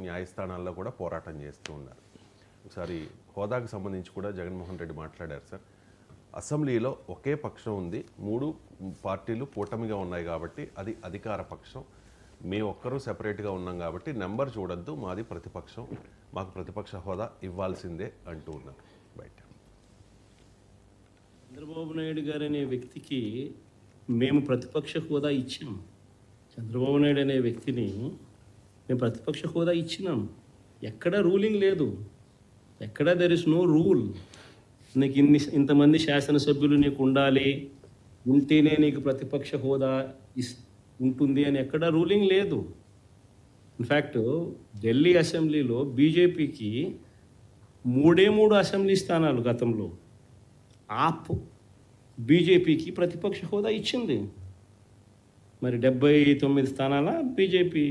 న్యాయస్థానాల్లో కూడా పోరాటం చేస్తూ ఉన్నారు. ఒకసారి హోదాకు సంబంధించి కూడా జగన్మోహన్ రెడ్డి మాట్లాడారు సార్. అసెంబ్లీలో ఒకే పక్షం ఉంది, 3 పార్టీలు కూటమిగా ఉన్నాయి కాబట్టి అది అధికార పక్షం, మేము ఒక్కరూ సెపరేట్గా ఉన్నాం కాబట్టి నెంబర్ చూడొద్దు, మాది ప్రతిపక్షం, మాకు ప్రతిపక్ష హోదా ఇవ్వాల్సిందే అంటూ ఉన్నారు బయట. చంద్రబాబు నాయుడు గారు అనే వ్యక్తికి మేము ప్రతిపక్ష హోదా ఇచ్చాం. చంద్రబాబు నాయుడు అనే వ్యక్తిని మేము ప్రతిపక్ష హోదా ఇచ్చినాం. ఎక్కడ రూలింగ్ లేదు, ఎక్కడ దెర్ ఇస్ నో రూల్. నీకు ఇంతమంది శాసనసభ్యులు నీకు ఉండాలి, ఉంటేనే నీకు ప్రతిపక్ష హోదా ఉంటుంది అని ఎక్కడ రూలింగ్ లేదు. ఇన్ఫ్యాక్ట్ ఢిల్లీ అసెంబ్లీలో బీజేపీకి 3 అసెంబ్లీ స్థానాలు గతంలో ఆప్ బీజేపీకి ప్రతిపక్ష హోదా ఇచ్చింది. మరి 79 స్థానాల బీజేపీ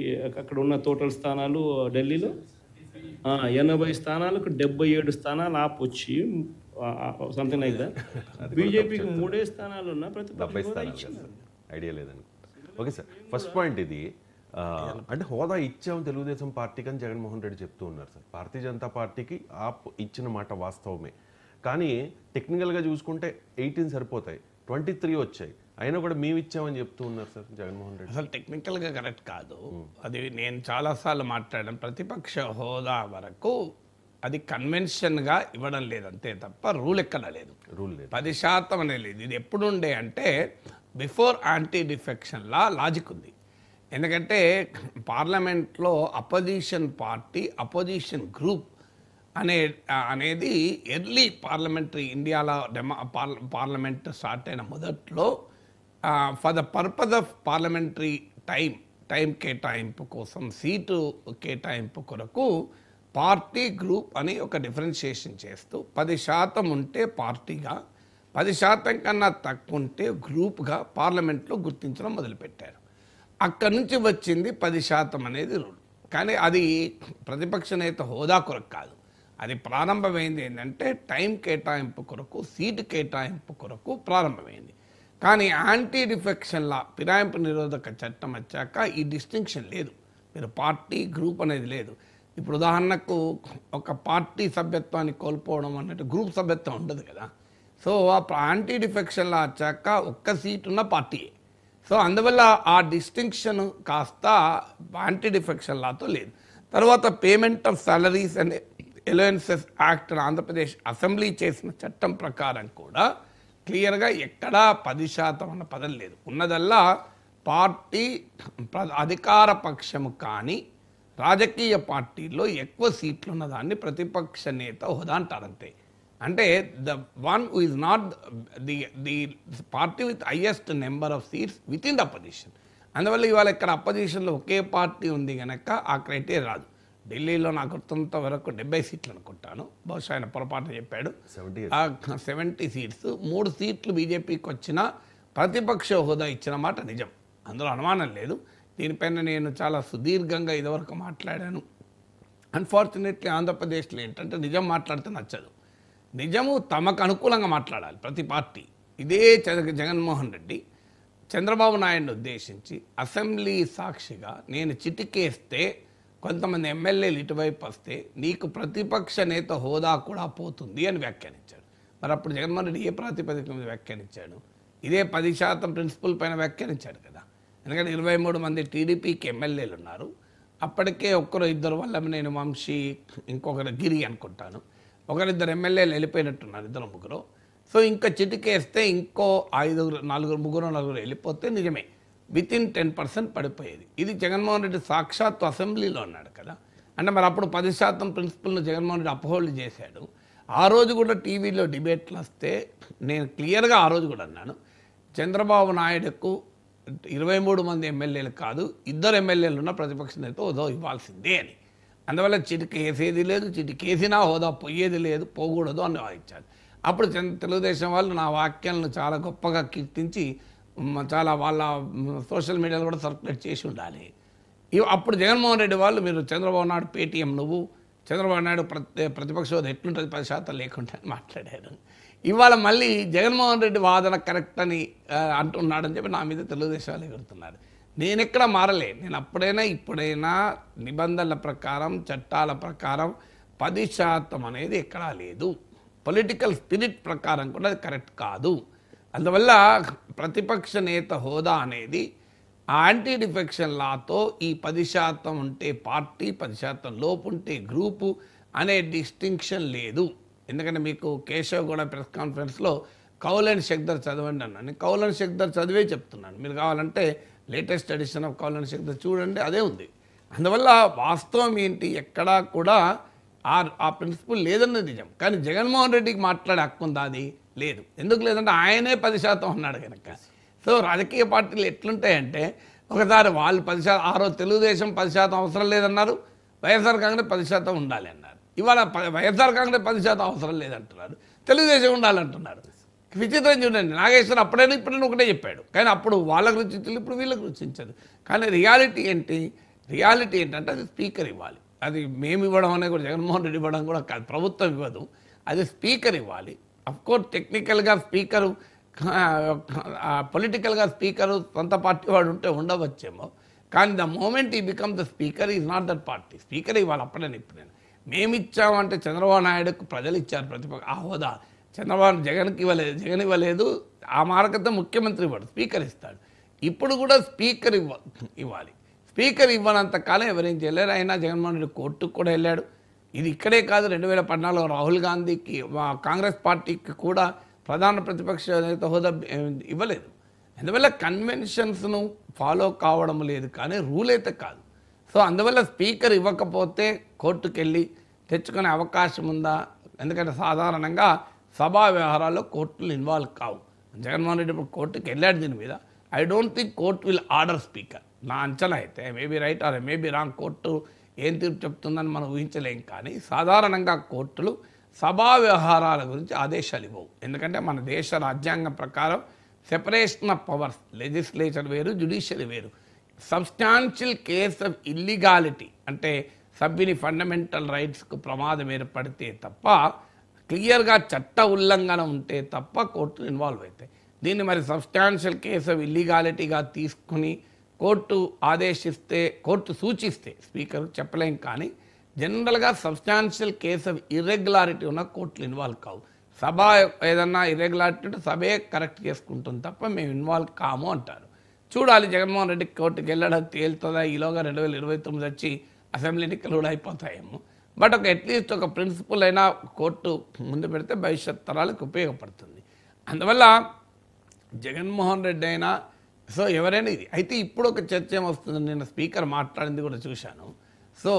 అక్కడ ఉన్న టోటల్ స్థానాలు ఢిల్లీలో 80 స్థానాలకు 77 స్థానాలు ఆప్ వచ్చి సంథింగ్ లైక్ దట్. బీజేపీకి 3 స్థానాలు ఉన్న ప్రతిపక్ష హోదా ఇచ్చింది. ఐడియా లేదనుకుంటా. ఓకే సార్, ఫస్ట్ పాయింట్ ఇది. అంటే హోదా ఇచ్చాము తెలుగుదేశం పార్టీకి అని జగన్మోహన్ రెడ్డి చెప్తూ ఉన్నారు సార్. భారతీయ జనతా పార్టీకి ఆప్ ఇచ్చిన మాట వాస్తవమే, కానీ టెక్నికల్గా చూసుకుంటే 18 సరిపోతాయి, 23 వచ్చాయి, అయినా కూడా మేము ఇచ్చామని చెప్తూ ఉన్నారు సార్ జగన్మోహన్ రెడ్డి. అసలు టెక్నికల్గా కరెక్ట్ కాదు అది. నేను చాలాసార్లు మాట్లాడాను, ప్రతిపక్ష హోదా వరకు అది కన్వెన్షన్గా ఇవ్వడం లేదంతే తప్ప రూల్ ఎక్కడ లేదు, రూల్ లేదు, 10% అనేది లేదు. ఇది ఎప్పుడుండే అంటే before anti defection law logic ఉంది. ఎందుకంటే పార్లమెంట్లో అపోజిషన్ పార్టీ, అపోజిషన్ గ్రూప్ అనేది ఎర్లీ పార్లమెంటరీ ఇండియాలో పార్లమెంట్ స్టార్ట్ అయిన మొదట్లో for the purpose of parliamentary time కేటాయింపు కోసం, సీటు కేటాయింపు కొరకు పార్టీ గ్రూప్ అని ఒక డిఫరెన్షియేషన్ చేస్తూ 10% ఉంటే పార్టీగా, 10% కన్నా తక్కువ ఉంటే గ్రూప్గా పార్లమెంట్లో గుర్తించడం మొదలుపెట్టారు. అక్కడి నుంచి వచ్చింది 10% అనేది రూల్. కానీ అది ప్రతిపక్ష నేత హోదా కొరకు కాదు, అది ప్రారంభమైంది ఏంటంటే టైం కేటాయింపు కొరకు, సీటు కేటాయింపు కొరకు ప్రారంభమైంది. కానీ యాంటీ డిఫెక్షన్ లా, ఫిరాయింపు నిరోధక చట్టం వచ్చాక ఈ డిస్టింక్షన్ లేదు, మీరు పార్టీ గ్రూప్ అనేది లేదు. ఇప్పుడు ఉదాహరణకు ఒక పార్టీ సభ్యత్వాన్ని కోల్పోవడం అన్నట్టు గ్రూప్ సభ్యత్వం ఉండదు కదా. సో యాంటీ డిఫెక్షన్ లా వచ్చాక ఒక్క సీట్ ఉన్న పార్టీయే. సో అందువల్ల ఆ డిస్టింక్షన్ కాస్త యాంటీ డిఫెక్షన్ లాతో లేదు. తర్వాత payment of salaries and allowances act Andhra Pradesh assembly చేసిన చట్టం ప్రకారం కూడా క్లియర్గా ఎక్కడా 10% అన్న పదం లేదు. ఉన్నదల్లా పార్టీ అధికార పక్షము కానీ రాజకీయ పార్టీల్లో ఎక్కువ సీట్లు ఉన్నదాన్ని ప్రతిపక్ష నేత హోదా అంటారంతే. అంటే the one who is not the party with highest number of seats with in the opposition. అందువల్ల ఇవాళ ఇక్కడ అపోజిషన్లో ఒకే పార్టీ ఉంది కనుక ఆ క్రైటీరియా రాదు. ఢిల్లీలో నాకు గుర్తున్నంత వరకు 70 సీట్లు అనుకుంటాను, బహుశా ఆయన పొరపాటు చెప్పాడు, 70 సీట్స్, 3 సీట్లు బీజేపీకి వచ్చిన ప్రతిపక్ష హోదా ఇచ్చిన మాట నిజం, అందులో అనుమానం లేదు. దీనిపైన నేను చాలా సుదీర్ఘంగా ఇదివరకు మాట్లాడాను. అన్ఫార్చునేట్లీ ఆంధ్రప్రదేశ్లో ఏంటంటే నిజం మాట్లాడితే నచ్చదు, నిజము తమకు అనుకూలంగా మాట్లాడాలి ప్రతి పార్టీ. ఇదే జగన్మోహన్ రెడ్డి చంద్రబాబు నాయుడిని ఉద్దేశించి అసెంబ్లీ సాక్షిగా నేను చిటికేస్తే కొంతమంది ఎమ్మెల్యేలు ఇటువైపు వస్తే నీకు ప్రతిపక్ష నేత హోదా కూడా పోతుంది అని వ్యాఖ్యానించాడు. మరి అప్పుడు జగన్మోహన్ రెడ్డి ఏ ప్రాతిపదిక మీద వ్యాఖ్యానించాడు? ఇదే 10% ప్రిన్సిపల్ పైన వ్యాఖ్యానించాడు కదా. ఎందుకంటే 23 మంది టీడీపీకి ఎమ్మెల్యేలు ఉన్నారు. అప్పటికే 1-2 వల్లభనేని వంశీ, ఇంకొకరు గిరి అనుకుంటాను, 1-2 ఎమ్మెల్యేలు వెళ్ళిపోయినట్టున్నారు, 2-3. సో ఇంకా చిటికేస్తే ఇంకో 4-3 వెళ్ళిపోతే నిజమే విత్ ఇన్ 10% పడిపోయేది. ఇది జగన్మోహన్ రెడ్డి సాక్షాత్తు అసెంబ్లీలో ఉన్నాడు కదా. అంటే మరి అప్పుడు 10% ప్రిన్సిపల్ను జగన్మోహన్ రెడ్డి అప్హోల్డ్ చేశాడు. ఆ రోజు కూడా టీవీలో డిబేట్లు వస్తే నేను క్లియర్గా ఆ రోజు కూడా అన్నాను, చంద్రబాబు నాయుడుకు 23 మంది ఎమ్మెల్యేలు కాదు, 2 ఎమ్మెల్యేలు ఉన్న ప్రతిపక్ష నేత హోదా ఇవ్వాల్సిందే అని. అందువల్ల చిటికేసేది లేదు, చిటికేసినా హోదా పోయేది లేదు, పోకూడదు అని వాదించారు. అప్పుడు తెలుగుదేశం వాళ్ళు నా వాక్యాలను చాలా గొప్పగా కీర్తించి చాలా వాళ్ళ సోషల్ మీడియాలో కూడా సర్క్యులేట్ చేసి ఉండాలి. అప్పుడు జగన్మోహన్ రెడ్డి వాళ్ళు మీరు చంద్రబాబు నాయుడు పేటీఎం, నువ్వు చంద్రబాబు నాయుడు ప్రతిపక్ష హోదా ఎట్లుంటుంది 10% లేకుండా అని మాట్లాడారు. ఇవాళ మళ్ళీ జగన్మోహన్ రెడ్డి వాదన కరెక్ట్ అని అంటున్నాడని చెప్పి నా మీద తెలుగుదేశం వాళ్ళు ఎగురుతున్నారు. నేను ఎక్కడ మారలే. నేను అప్పుడైనా ఇప్పుడైనా నిబంధనల ప్రకారం చట్టాల ప్రకారం 10% అనేది ఎక్కడా లేదు. పొలిటికల్ స్పిరిట్ ప్రకారం కూడా అది కరెక్ట్ కాదు. అందువల్ల ప్రతిపక్ష నేత హోదా అనేది యాంటీ డిఫెక్షన్ లాతో ఈ 10% ఉంటే పార్టీ, 10% లోపు ఉంటే గ్రూపు అనే డిస్టింక్షన్ లేదు. ఎందుకంటే మీకు కేశవ్ కూడా ప్రెస్ కాన్ఫరెన్స్లో కౌల్ అండ్ షెక్దర్ చదవండి అన్నాను. నేను కౌల్ అండ్ షెక్దర్ చదివే చెప్తున్నాను. మీరు కావాలంటే latest edition of Kaul and Shekdar చూడండి, అదే ఉంది. అందువల్ల వాస్తవం ఏంటి, ఎక్కడా కూడా ఆ ప్రిన్సిపల్ లేదన్నది నిజం. కానీ జగన్మోహన్ రెడ్డికి మాట్లాడే హక్కు ఉందా? అది లేదు. ఎందుకు లేదంటే ఆయనే 10% అన్నాడు కనుక. సో రాజకీయ పార్టీలు ఎట్లుంటాయంటే ఒకసారి వాళ్ళు 10%, ఆ రోజు తెలుగుదేశం 10% అవసరం లేదన్నారు, వైఎస్ఆర్ కాంగ్రెస్ 10% ఉండాలి అన్నారు. ఇవాళ వైఎస్ఆర్ కాంగ్రెస్ 10% అవసరం లేదంటున్నారు, తెలుగుదేశం ఉండాలంటున్నారు. విచిత్రం చూడండి. నాగేశ్వర్ అప్పుడైనా ఇప్పుడైనా ఒకటే చెప్పాడు, కానీ అప్పుడు వాళ్ళకు రుచించదు, ఇప్పుడు వీళ్ళకి రుచించదు. కానీ రియాలిటీ ఏంటంటే అది స్పీకర్ ఇవ్వాలి. అది మేము ఇవ్వడం అనేది కూడా జగన్మోహన్ రెడ్డి ఇవ్వడం కూడా కాదు, ప్రభుత్వం ఇవ్వదు, అది స్పీకర్ ఇవ్వాలి. అఫ్కోర్స్ టెక్నికల్గా స్పీకరు, పొలిటికల్గా స్పీకరు సొంత పార్టీ వాడు ఉంటే ఉండవచ్చేమో, కానీ ద మూమెంట్ ఈ become the speaker is not that party. Speaker ఇవ్వాలి అప్పుడైనా ఇప్పుడైనా. మేము ఇచ్చామంటే చంద్రబాబు నాయుడుకు ప్రజలు ఇచ్చారు ప్రతిపక్ష ఆ హోదా. చంద్రబాబు జగన్కి ఇవ్వలేదు, జగన్ ఇవ్వలేదు. ఆ మార్గంతో ముఖ్యమంత్రి ఇవ్వడు, స్పీకర్ ఇస్తాడు. ఇప్పుడు కూడా స్పీకర్ ఇవ్వాలి. స్పీకర్ ఇవ్వనంత కాలం ఎవరేం చేయలేరు. అయినా జగన్మోహన్ రెడ్డి కోర్టుకు కూడా వెళ్ళాడు. ఇది ఇక్కడే కాదు, 2014 రాహుల్ గాంధీకి కాంగ్రెస్ పార్టీకి కూడా ప్రధాన ప్రతిపక్ష నేత హోదా ఇవ్వలేదు. అందువల్ల కన్వెన్షన్స్ను ఫాలో కావడం లేదు, కానీ రూల్ అయితే కాదు. సో అందువల్ల స్పీకర్ ఇవ్వకపోతే కోర్టుకు వెళ్ళి తెచ్చుకునే అవకాశం ఉందా? ఎందుకంటే సాధారణంగా సభా వ్యవహారాల్లో కోర్టులు ఇన్వాల్వ్ కావు. జగన్మోహన్ రెడ్డి ఇప్పుడు కోర్టుకు వెళ్ళాడు దీని మీద. I don't think court will order speaker. నా అంచనా అయితే maybe right or maybe wrong. Court ఏం తీర్పు చెప్తుందని మనం ఊహించలేం. కానీ సాధారణంగా కోర్టులు సభా వ్యవహారాల గురించి ఆదేశాలు ఇవ్వవు. ఎందుకంటే మన దేశ రాజ్యాంగం ప్రకారం సెపరేషన్ ఆఫ్ పవర్స్, లెజిస్లేచర్ వేరు, జ్యుడిషియరీ వేరు. సబ్స్టాన్షియల్ కేస్ ఆఫ్ ఇల్లీగాలిటీ అంటే సభ్యుని ఫండమెంటల్ రైట్స్కు ప్రమాదం ఏర్పడితే తప్ప, క్లియర్గా చట్ట ఉల్లంఘన ఉంటే తప్ప కోర్టులు ఇన్వాల్వ్ అవుతాయి. దీన్ని మరి సబ్స్టాన్షియల్ కేసు ఆఫ్ ఇల్లీగాలిటీగా తీసుకుని కోర్టు ఆదేశిస్తే, కోర్టు సూచిస్తే స్పీకర్ చెప్పలేం. కానీ జనరల్గా సబ్స్టాన్షియల్ కేసు ఆఫ్ ఇర్రెగ్యులారిటీ ఉన్న కోర్టులు ఇన్వాల్వ్ కావు. సభ ఏదన్నా ఇర్రెగ్యులారిటీ ఉంటే సభే కరెక్ట్ చేసుకుంటుంది తప్ప మేము ఇన్వాల్వ్ కాము అంటారు. చూడాలి జగన్మోహన్ రెడ్డి కోర్టుకు వెళ్ళడం తేలుతుందా, ఈలోగా 2029 వచ్చి అసెంబ్లీ ఎన్నికలు కూడా అయిపోతాయేమో. బట్ అట్లీస్ట్ ఒక ప్రిన్సిపల్ అయినా కోర్టు ముందు పెడితే భవిష్యత్ తరాలకు ఉపయోగపడుతుంది. అందువల్ల జగన్మోహన్ రెడ్డి అయినా సో ఎవరైనా ఇది అయితే ఇప్పుడు ఒక చర్చ ఏమొస్తుంది, నేను స్పీకర్ మాట్లాడింది కూడా చూశాను. సో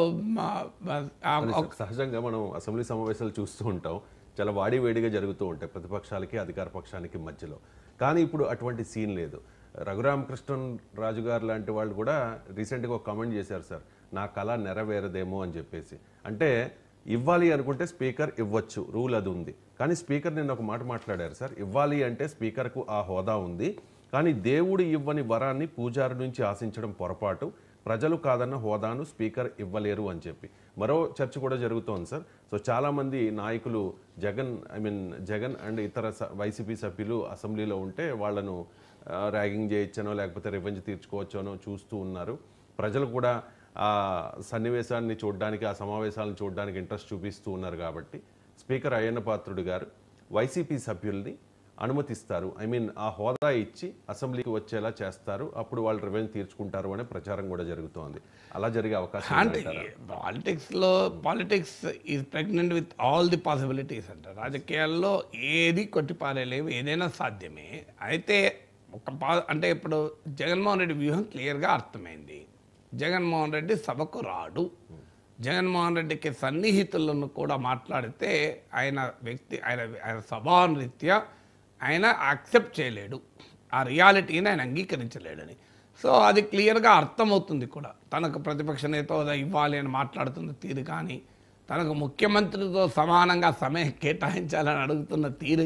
సహజంగా మనం అసెంబ్లీ సమావేశాలు చూస్తూ ఉంటాం, చాలా వాడివేడిగా జరుగుతూ ఉంటాయి ప్రతిపక్షాలకి అధికార పక్షానికి మధ్యలో. కానీ ఇప్పుడు అటువంటి సీన్ లేదు. రఘురామకృష్ణన్ రాజు గారు లాంటి వాళ్ళు కూడా రీసెంట్గా ఒక కామెంట్ చేశారు, సార్ నా కళ నెరవేరదేమో అని చెప్పేసి. అంటే ఇవ్వాలి అనుకుంటే స్పీకర్ ఇవ్వచ్చు, రూల్ అది ఉంది. కానీ స్పీకర్ నిన్న ఒక మాట మాట్లాడారు సార్, ఇవ్వాలి అంటే స్పీకర్కు ఆ హోదా ఉంది, కానీ దేవుడు ఇవ్వని వరాన్ని పూజారి నుంచి ఆశించడం పొరపాటు, ప్రజలు కాదన్న హోదాను స్పీకర్ ఇవ్వలేరు అని చెప్పి మరో చర్చ కూడా జరుగుతోంది సార్. సో చాలామంది నాయకులు జగన్ అండ్ ఇతర వైసీపీ సభ్యులు అసెంబ్లీలో ఉంటే వాళ్లను ర్యాగింగ్ చేయొచ్చనో లేకపోతే రివెంజ్ తీర్చుకోవచ్చనో చూస్తూ ఉన్నారు. ప్రజలు కూడా ఆ సన్నివేశాన్ని చూడడానికి, ఆ సమావేశాలను చూడడానికి ఇంట్రెస్ట్ చూపిస్తూ ఉన్నారు. కాబట్టి స్పీకర్ అయ్యన్న పాత్రుడు గారు వైసీపీ సభ్యుల్ని అనుమతిస్తారు, ఆ హోదా ఇచ్చి అసెంబ్లీకి వచ్చేలా చేస్తారు, అప్పుడు వాళ్ళు రివెంజ్ తీర్చుకుంటారు అనే ప్రచారం కూడా జరుగుతోంది. అలా జరిగే అవకాశం అంటే politics is pregnant with all the possibilities అంట. రాజకీయాల్లో ఏది కొట్టిపారేలేవు, ఏదైనా సాధ్యమే. అయితే అంటే ఇప్పుడు జగన్మోహన్ రెడ్డి వ్యూహం క్లియర్గా అర్థమైంది. జగన్మోహన్ రెడ్డి సభకు రాడు. జగన్మోహన్ రెడ్డికి సన్నిహితులను కూడా మాట్లాడితే ఆయన స్వభావరీత్యా ఆయన యాక్సెప్ట్ చేయలేడు, ఆ రియాలిటీని ఆయన అంగీకరించలేడని. సో అది క్లియర్గా అర్థమవుతుంది కూడా. తనకు ప్రతిపక్ష నేత హోదా ఇవ్వాలి అని మాట్లాడుతున్న తీరు కానీ, తనకు ముఖ్యమంత్రితో సమానంగా సమయం కేటాయించాలని అడుగుతున్న తీరు